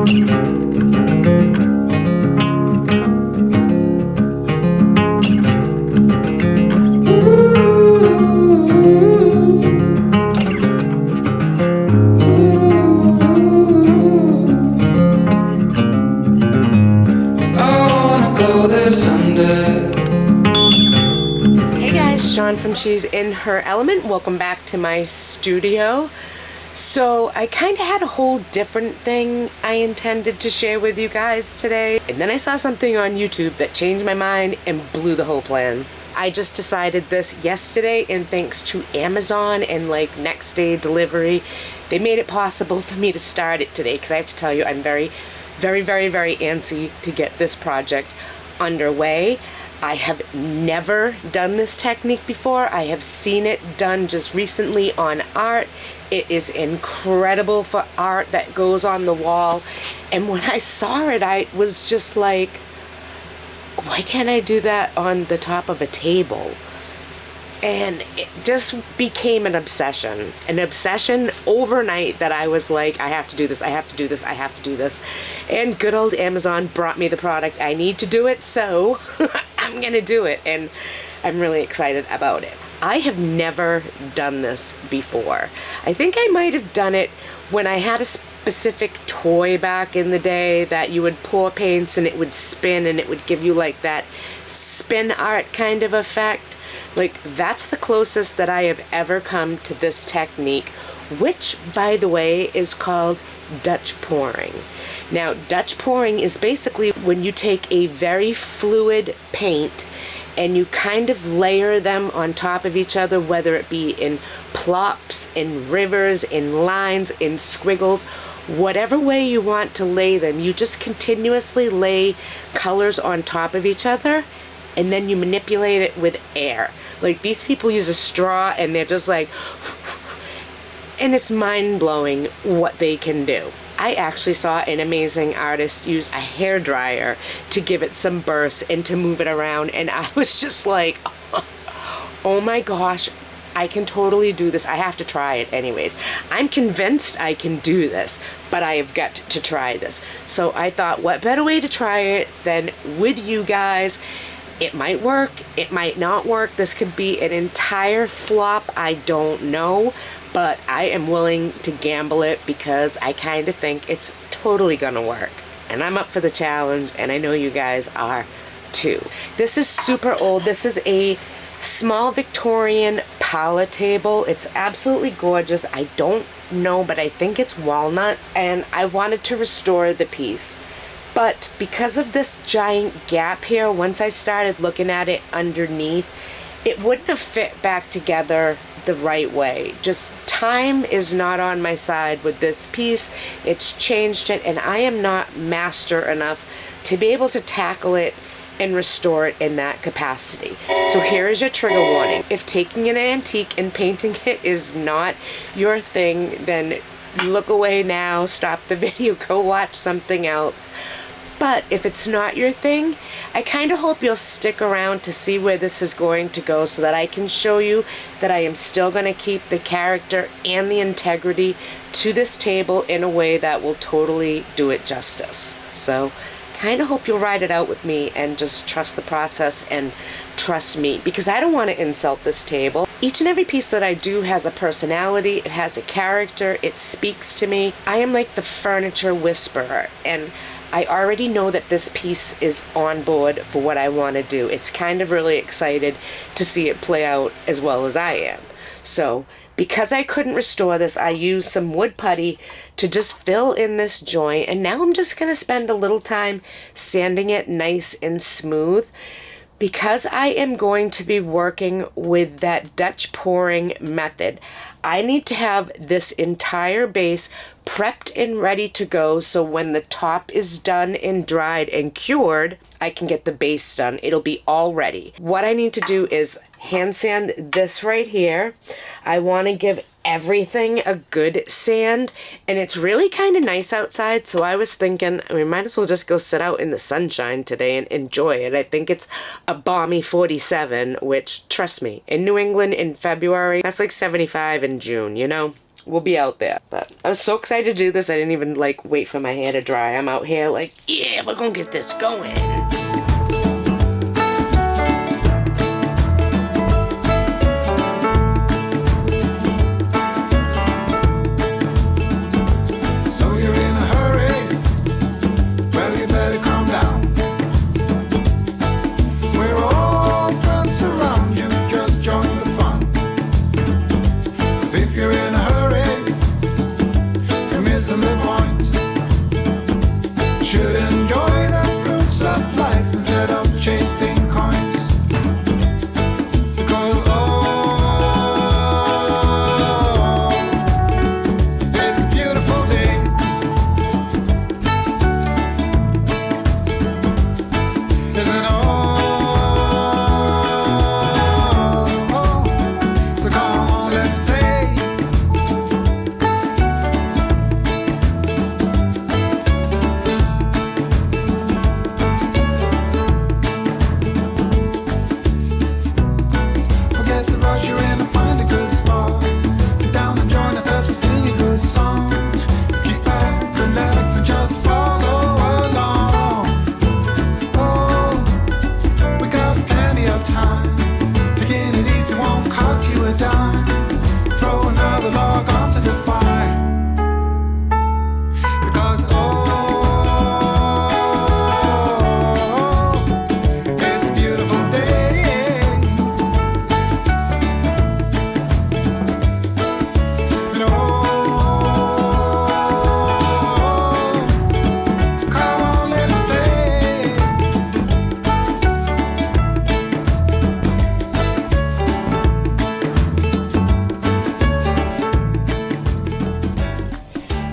Hey guys, Shawn from She's in Her Element. Welcome back to my studio. So I kind of had a whole different thing I intended to share with you guys today. And then I saw something on YouTube that changed my mind and blew the whole plan. I just decided this yesterday, and thanks to Amazon and like next day delivery, they made it possible for me to start it today, because I have to tell you, I'm very antsy to get this project underway. I have never done this technique before. I have seen it done just recently on art. It is incredible for art that goes on the wall. And when I saw it, I was just like, why can't I do that on the top of a table? And it just became an obsession overnight, that I was like, I have to do this, I have to do this, I have to do this. And good old Amazon brought me the product I need to do it, so I'm gonna do it, and I'm really excited about it. I have never done this before. I think I might have done it when I had a specific toy back in the day that you would pour paints and it would spin and it would give you like that spin art kind of effect. Like, that's the closest that I have ever come to this technique, which, by the way, is called Dutch pouring. Now, Dutch pouring is basically when you take a very fluid paint and you kind of layer them on top of each other, whether it be in plops, in rivers, in lines, in squiggles, whatever way you want to lay them. You just continuously lay colors on top of each other, and then you manipulate it with air. Like, these people use a straw and they're just like, and it's mind-blowing what they can do. I actually saw an amazing artist use a hairdryer to give it some bursts and to move it around, and I was just like, oh my gosh, I can totally do this. I have to try it anyways. I'm convinced I can do this, but I have got to try this. So I thought, what better way to try it than with you guys? It might work, it might not work. This could be an entire flop, I don't know. But I am willing to gamble it because I kind of think it's totally gonna work. And I'm up for the challenge, and I know you guys are too. This is super old. This is a small Victorian parlor table. It's absolutely gorgeous. I don't know, but I think it's walnut. And I wanted to restore the piece. But because of this giant gap here, once I started looking at it underneath, it wouldn't have fit back together the right way. Just time is not on my side with this piece. It's changed it, and I am not master enough to be able to tackle it and restore it in that capacity. So here is your trigger warning. If taking an antique and painting it is not your thing, then look away now, stop the video, go watch something else. But if it's not your thing, I kind of hope you'll stick around to see where this is going to go, so that I can show you that I am still going to keep the character and the integrity to this table in a way that will totally do it justice. So kind of hope you'll ride it out with me and just trust the process and trust me, because I don't want to insult this table. Each and every piece that I do has a personality, it has a character, it speaks to me. I am like the furniture whisperer, and I already know that this piece is on board for what I want to do. It's kind of really excited to see it play out as well as I am. So because I couldn't restore this, I used some wood putty to just fill in this joint, and now I'm just going to spend a little time sanding it nice and smooth. Because I am going to be working with that Dutch pouring method, I need to have this entire base prepped and ready to go, so when the top is done and dried and cured, I can get the base done. It'll be all ready. What I need to do is hand sand this right here. I want to give everything a good sand, and it's really kind of nice outside, so I was thinking we might as well just go sit out in the sunshine today and enjoy it. I think it's a balmy 47, which, trust me, in New England in February, that's like 75 in June, you know? we'll be out there. But I was so excited to do this, I didn't even like wait for my hair to dry. I'm out here like, yeah, we're gonna get this going.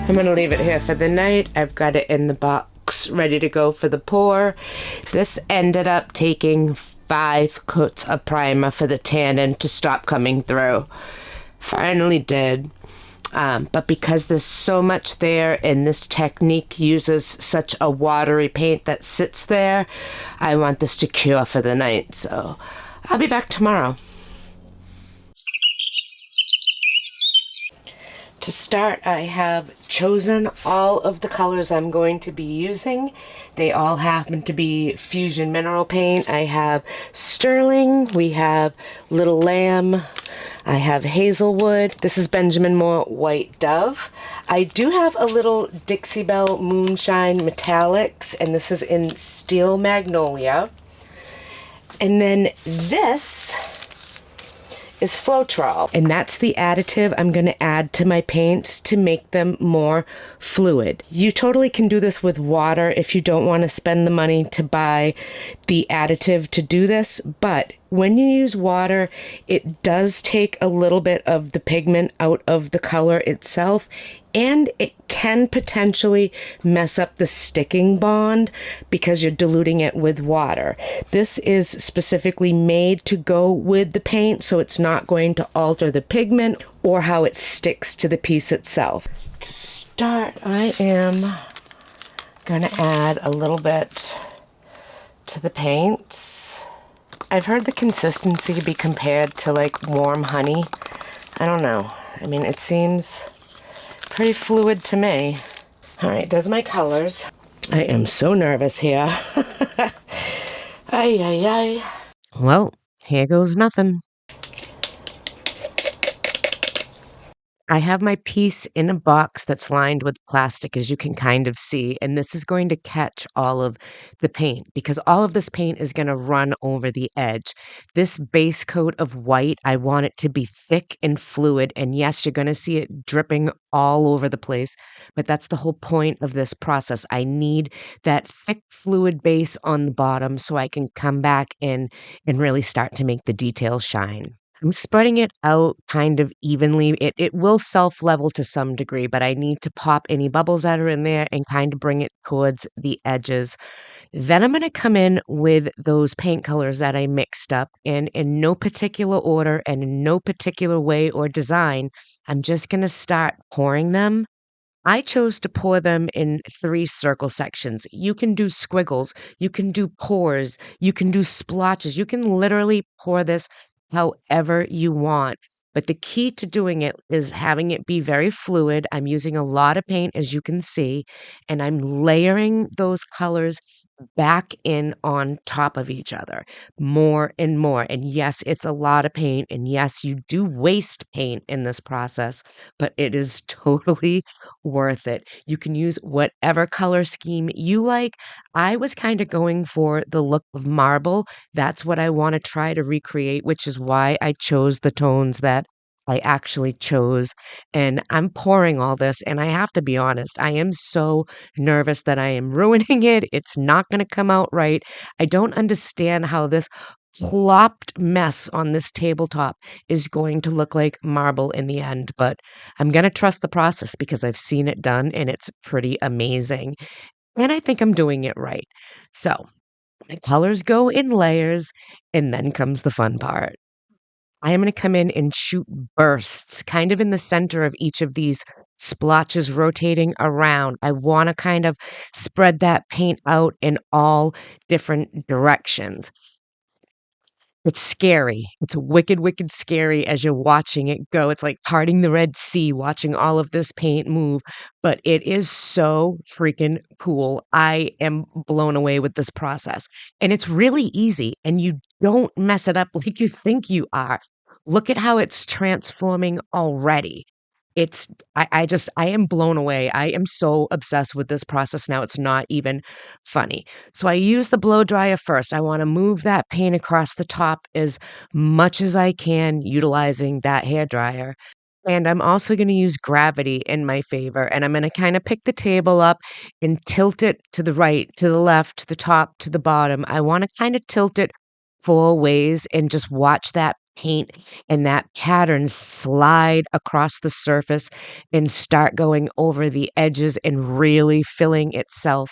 I'm gonna leave it here for the night. I've got it in the box ready to go for the pour. This ended up taking 5 coats of primer for the tannin to stop coming through. Finally did. But because there's so much there and this technique uses such a watery paint that sits there, I want this to cure for the night. So I'll be back tomorrow. To start, I have chosen all of the colors I'm going to be using. They all happen to be Fusion Mineral Paint. I have Sterling, we have Little Lamb, I have Hazelwood. This is Benjamin Moore White Dove. I do have a little Dixie Belle Moonshine Metallics, and this is in Steel Magnolia. And then this is Floetrol, and that's the additive I'm going to add to my paints to make them more fluid. You totally can do this with water if you don't want to spend the money to buy the additive to do this, but when you use water, it does take a little bit of the pigment out of the color itself, and it can potentially mess up the sticking bond because you're diluting it with water. This is specifically made to go with the paint, so it's not going to alter the pigment or how it sticks to the piece itself. To start, I am going to add a little bit to the paints. I've heard the consistency be compared to like warm honey. I don't know. I mean, it seems pretty fluid to me. All right, there's my colors. I am so nervous here. Ay, ay, ay. Well, here goes nothing. I have my piece in a box that's lined with plastic, as you can kind of see, and this is going to catch all of the paint because all of this paint is going to run over the edge. This base coat of white, I want it to be thick and fluid, and yes, you're going to see it dripping all over the place, but that's the whole point of this process. I need that thick fluid base on the bottom so I can come back in and really start to make the details shine. I'm spreading it out kind of evenly. It will self-level to some degree, but I need to pop any bubbles that are in there and kind of bring it towards the edges. Then I'm going to come in with those paint colors that I mixed up in no particular order and in no particular way or design. I'm just going to start pouring them. I chose to pour them in 3 circle sections. You can do squiggles, you can do pours, you can do splotches. You can literally pour this however you want. But the key to doing it is having it be very fluid. I'm using a lot of paint, as you can see, and I'm layering those colors back in on top of each other more and more. And yes, it's a lot of paint. And yes, you do waste paint in this process, but it is totally worth it. You can use whatever color scheme you like. I was kind of going for the look of marble. That's what I want to try to recreate, which is why I chose the tones that I actually chose. And I'm pouring all this, and I have to be honest, I am so nervous that I am ruining it. It's not going to come out right. I don't understand how this plopped mess on this tabletop is going to look like marble in the end, but I'm going to trust the process because I've seen it done and it's pretty amazing. And I think I'm doing it right. So my colors go in layers, and then comes the fun part. I am going to come in and shoot bursts kind of in the center of each of these splotches rotating around. I want to kind of spread that paint out in all different directions. It's scary. It's wicked, wicked scary as you're watching it go. It's like parting the Red Sea, watching all of this paint move, but it is so freaking cool. I am blown away with this process. And it's really easy, and you don't mess it up like you think you are. Look at how it's transforming already. It's I am blown away. I am so obsessed with this process now. It's not even funny. So I use the blow dryer first. I want to move that paint across the top as much as I can utilizing that hair dryer. And I'm also going to use gravity in my favor. And I'm going to kind of pick the table up and tilt it to the right, to the left, to the top, to the bottom. I want to kind of tilt it 4 ways and just watch that paint and that pattern slide across the surface and start going over the edges and really filling itself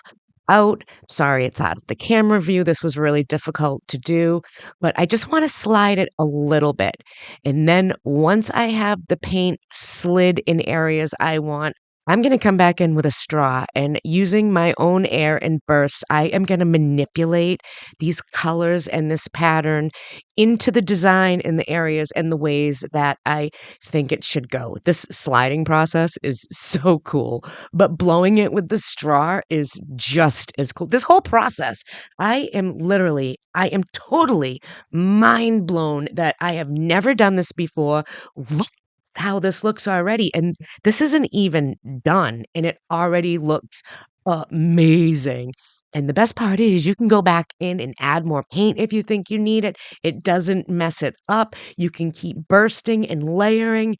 out. Sorry, it's out of the camera view. This was really difficult to do, but I just want to slide it a little bit. And then once I have the paint slid in areas I want, I'm going to come back in with a straw, and using my own air and bursts, I am going to manipulate these colors and this pattern into the design in the areas and the ways that I think it should go. This sliding process is so cool, but blowing it with the straw is just as cool. This whole process, I am totally mind blown that I have never done this before. Look how this looks already. And this isn't even done, and it already looks amazing. And the best part is you can go back in and add more paint if you think you need it. It doesn't mess it up. You can keep bursting and layering.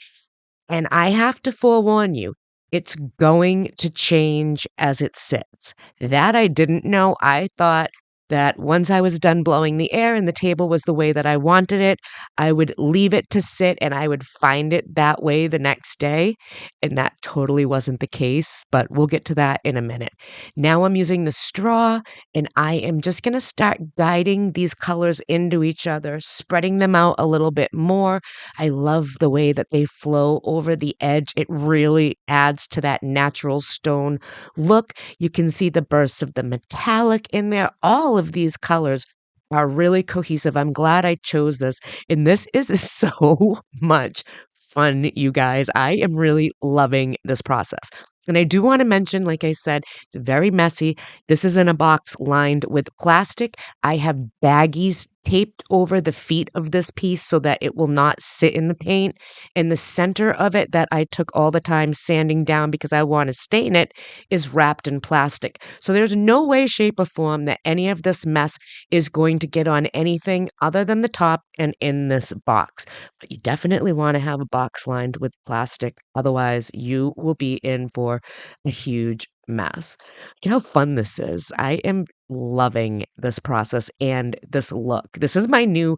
And I have to forewarn you, it's going to change as it sits. That I didn't know. I thought that once I was done blowing the air and the table was the way that I wanted it, I would leave it to sit and I would find it that way the next day. And that totally wasn't the case, but we'll get to that in a minute. Now I'm using the straw, and I am just going to start guiding these colors into each other, spreading them out a little bit more. I love the way that they flow over the edge. It really adds to that natural stone look. You can see the bursts of the metallic in there. All of these colors are really cohesive. I'm glad I chose this. And this is so much fun, you guys. I am really loving this process. And I do want to mention, like I said, it's very messy. This is in a box lined with plastic. I have baggies taped over the feet of this piece so that it will not sit in the paint. And the center of it that I took all the time sanding down because I want to stain it is wrapped in plastic. So there's no way, shape, or form that any of this mess is going to get on anything other than the top and in this box. But you definitely want to have a box lined with plastic. Otherwise, you will be in for a huge mess. Look at how fun this is. I am loving this process and this look. This is my new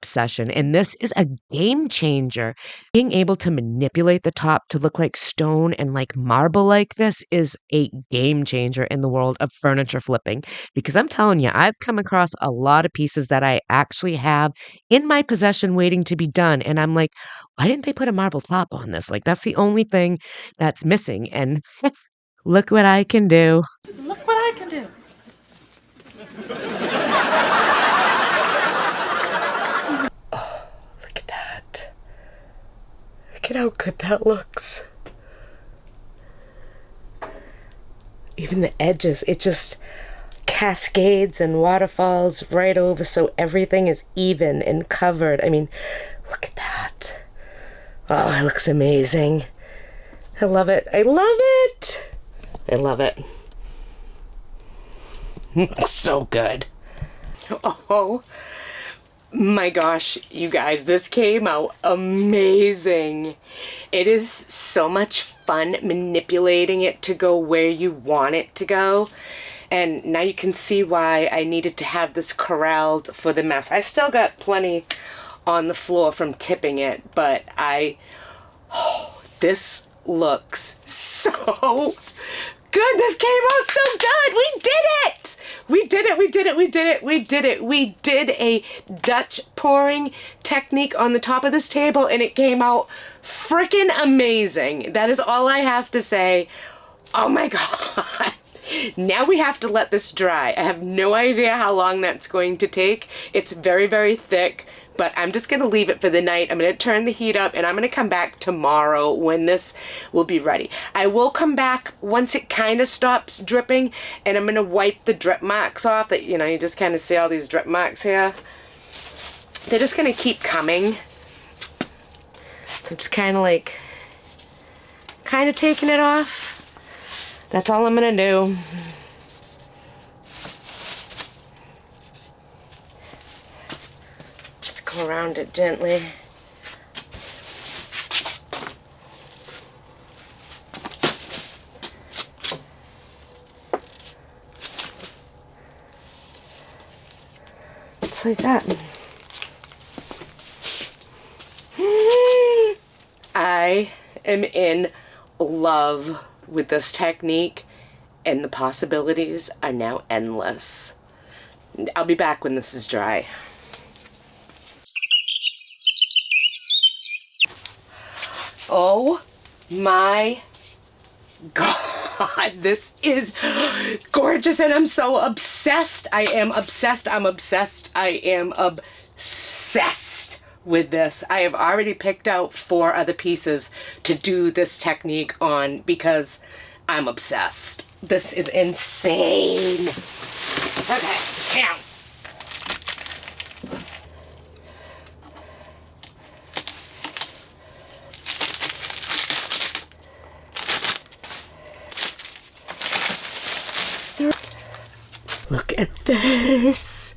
obsession, and this is a game changer. Being able to manipulate the top to look like stone and like marble like this is a game changer in the world of furniture flipping, because I'm telling you, I've come across a lot of pieces that I actually have in my possession waiting to be done, and I'm like, why didn't they put a marble top on this? Like, that's the only thing that's missing, and look what I can do. Look what I can do. Look at that. Look at how good that looks. Even the edges, it just cascades and waterfalls right over so everything is even and covered. I mean, look at that. Oh, it looks amazing. I love it. I love it. I love it. Looks so good. Oh my gosh, you guys, this came out amazing. It is so much fun manipulating it to go where you want it to go. And now you can see why I needed to have this corralled for the mess. I still got plenty on the floor from tipping it, but this looks so good. This came out so good. We did it. We did it. We did it. We did it. We did it. We did a Dutch pouring technique on the top of this table, and it came out freaking amazing. That is all I have to say. Oh my God. Now we have to let this dry. I have no idea how long that's going to take. It's very, very thick, but I'm just going to leave it for the night. I'm going to turn the heat up, and I'm going to come back tomorrow when this will be ready. I will come back once it kind of stops dripping, and I'm going to wipe the drip marks off. That, you know, you just kind of see all these drip marks here. They're just going to keep coming. So I'm just kind of like, taking it off. That's all I'm going to do. Just go around it gently. Just like that. I am in love with this technique, and the possibilities are now endless. I'll be back when this is dry. Oh my God, this is gorgeous, and I'm so obsessed. I am obsessed. I'm obsessed. I am obsessed with this. I have already picked out 4 other pieces to do this technique on because I'm obsessed. This is insane. Okay, now. Look at this.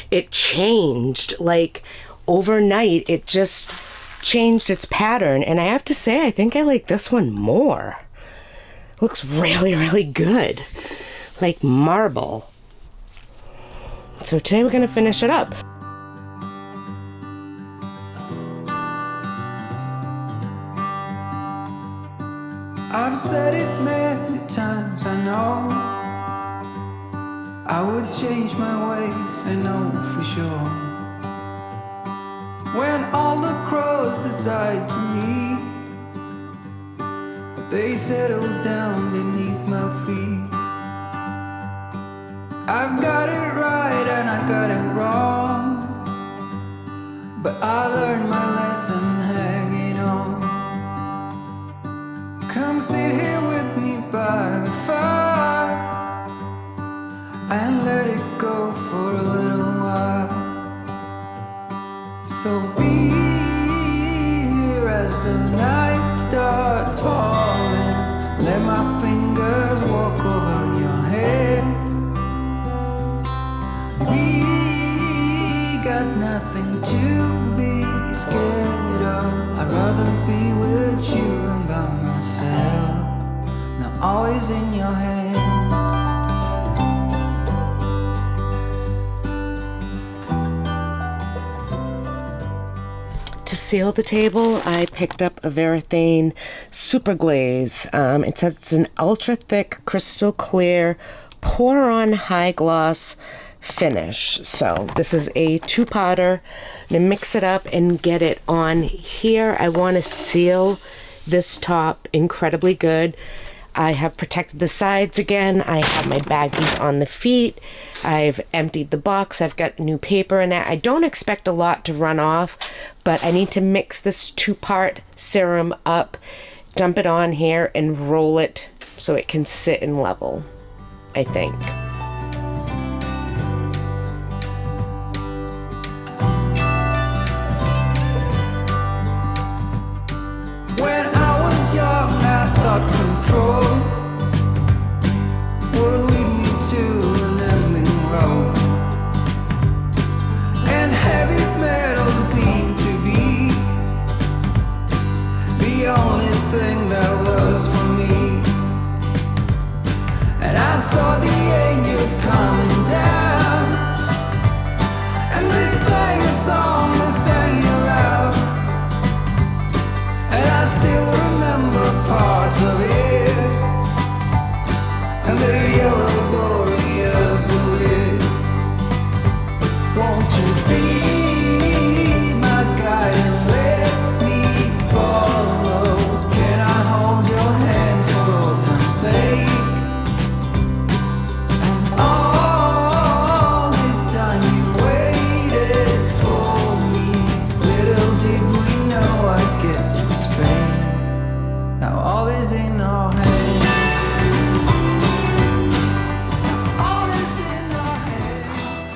It changed, like, overnight. It just changed its pattern, and I have to say, I think I like this one more. Looks really, really good. Like marble. So today we're gonna finish it up. I've said it many times, I know I would change my ways, I know for sure. When all the crows decide to meet, they settle down beneath my feet. I've got it right and I got it wrong, but I learned my lesson hanging on. Come sit here with me by the fire and let it go for a little while. So be here as the night starts falling. Let my fingers walk over your head. We got nothing to be scared of. I'd rather be with you than by myself. Now always in your hand. To seal the table, I picked up a Varathane Super Glaze. It says it's an ultra thick, crystal clear, pour on high gloss finish. So this is a 2-potter. I'm gonna mix it up and get it on here. I want to seal this top incredibly good. I have protected the sides again. I have my baggies on the feet. I've emptied the box. I've got new paper in it. I don't expect a lot to run off, but I need to mix this 2-part serum up, dump it on here, and roll it so it can sit and level, I think. When I was young, I thought control would lead me to an ending road, and heavy metal seemed to be the only thing that was for me. And I saw the angels coming down, and they sang a song, they sang it loud. And I still remember parts of it, and the yellow glorious will it. Won't you be my guide and let me follow? Can I hold your hand for old time's sake? And all this time you waited for me. Little did we know, I guess it's fate. Now all is in our hands. All is in our hands.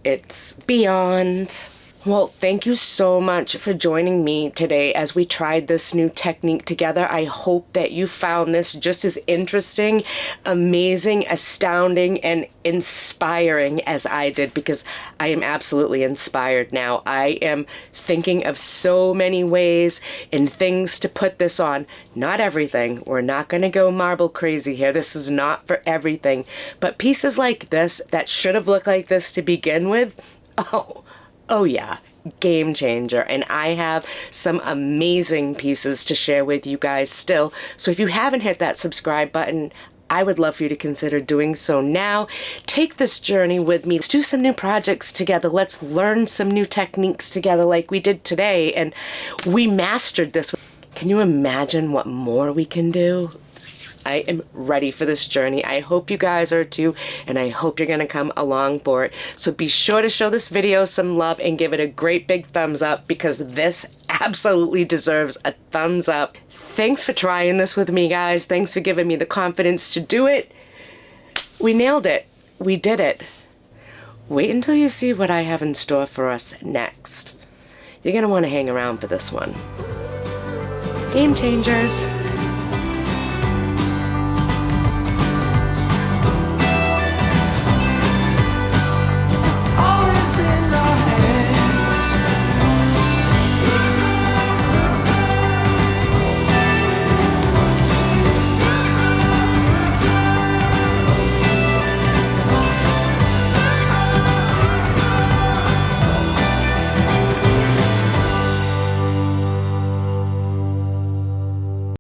It's beyond. Well, thank you so much for joining me today as we tried this new technique together. I hope that you found this just as interesting, amazing, astounding, and inspiring as I did, because I am absolutely inspired now. I am thinking of so many ways and things to put this on. Not everything. We're not going to go marble crazy here. This is not for everything. But pieces like this that should have looked like this to begin with, oh yeah, game changer. And I have some amazing pieces to share with you guys still. So if you haven't hit that subscribe button, I would love for you to consider doing so now. Take this journey with me. Let's do some new projects together. Let's learn some new techniques together like we did today. And we mastered this. Can you imagine what more we can do? I am ready for this journey. I hope you guys are too, and I hope you're going to come along for it. So be sure to show this video some love and give it a great big thumbs up, because this absolutely deserves a thumbs up. Thanks for trying this with me, guys. Thanks for giving me the confidence to do it. We nailed it. We did it. Wait until you see what I have in store for us next. You're going to want to hang around for this one. Game changers.